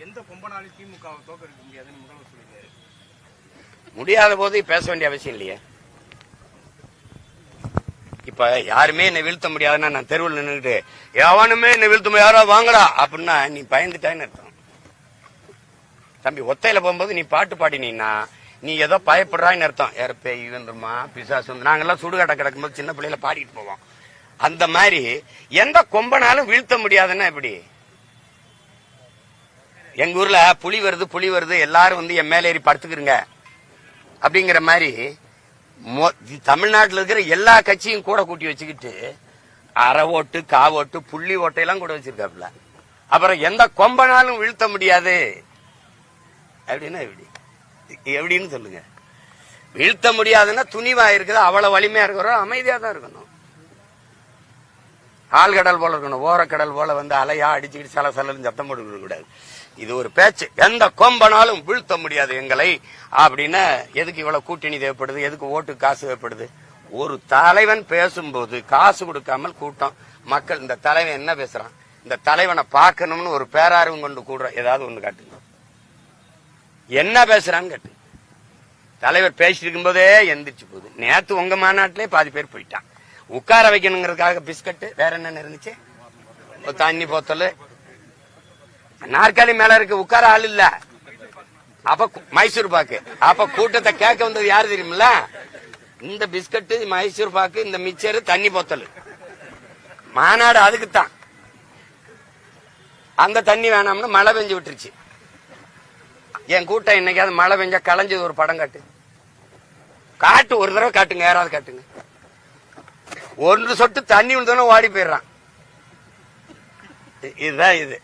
எந்த கொம்பனாலும் திமுகவை தோற்கடிக்க முடியாதுன்னு முதல்வர் சொல்லியிருக்காரு. முடியாத போது பேச வேண்டிய அவசியம் இல்லையே. இப்ப யாருமே என்னை வீழ்த்த முடியாதுன்னா நான் தெருவில் நின்றுட்டு எவனுமே என்னை வீழ்த்த யாரோ வாங்கடா அப்படின்னா நீ பயந்துட்டான்னு அர்த்தம். தம்பி ஒத்தையில போகும்போது நீ பாட்டு பாடினா நீ ஏதோ பயப்படுறான்னு அர்த்தம். யார பேய் வந்துருமா பிசாசு வந்து நாங்கெல்லாம் சுடுகாட்டை கிடக்கும்போது சின்ன பிள்ளைல பாடிட்டு போவோம். அந்த மாதிரி எந்த கொம்பனாலும் வீழ்த்த முடியாதுன்னா எப்படி? எங்க ஊர்ல புலி வருது எல்லாரும் வந்து என் மேல ஏறி படுத்துக்கிறங்க அப்படிங்கிற மாதிரி தமிழ்நாட்டில் இருக்கிற எல்லா கட்சியும் கூட கூட்டி வச்சுக்கிட்டு அரை ஓட்டு காவோட்டு புள்ளி ஓட்டையெல்லாம் கூட வச்சிருக்காப்புல. அப்புறம் எந்த கொம்பனாலும் வீழ்த்த முடியாது அப்படின்னா எப்படின்னு சொல்லுங்க. வீழ்த்த முடியாதுன்னா துணிவா இருக்குது, அவ்வளவு வலிமையா இருக்கிறோம், அமைதியா தான் இருக்கணும். ஆழ்கடல் போல இருக்கணும், ஓரக்கடல் போல வந்து அலையா அடிச்சுக்கிட்டு சல சலன்னு சத்தம் போட்டு கூடாது. இது ஒரு பேச்சு. எந்த கொம்பனாலும் வீழ்த்த முடியாது எங்களை அப்படின்னு. எதுக்கு இவ்வளவு கூட்டணி தேவைப்படுது? எதுக்கு ஓட்டு காசு தேவைப்படுது? ஒரு தலைவன் பேசும்போது காசு கொடுக்காமல் கூட்டம் மக்கள் இந்த தலைவன் என்ன பேசுறான், இந்த தலைவனை பார்க்கணும்னு ஒரு பேரார்வம் கொண்டு கூடுற ஏதாவது ஒண்ணு காட்டுங்க. என்ன பேசுறான்னு கேட்டு தலைவர் பேசிட்டு இருக்கும் போதே எந்திரிச்சு போகுது. நேத்து உங்க மாநாட்டிலே பாதி பேர் போயிட்டான். உட்கார வைக்கணுங்கிறதுக்காக பிஸ்கட், வேற என்ன இருந்துச்சு, தண்ணி போத்தல், நாற்காலி மேல இருக்கு, உட்கார ஆள் இல்ல. அப்ப மைசூர் பாக்கு. அப்ப கூட்டத்தை கேட்க வந்தது யாரு தெரியுமில்ல? இந்த பிஸ்கட், மைசூர் பாக்கு, இந்த மிச்சர், தண்ணி போத்தல். மாநாடு அதுக்குத்தான். அந்த தண்ணி வேணாம்னு மழை பெஞ்சு விட்டுருச்சு. என் கூட்டம் இன்னைக்கு மழை பெஞ்சா களைஞ்சது ஒரு படம் காட்டு ஒரு தடவை காட்டுங்க, யாராவது காட்டுங்க. ஒன்று சொட்டு தண்ணி விழுந்தோன்னு ஓடி போயிடுறான். இதுதான் இது.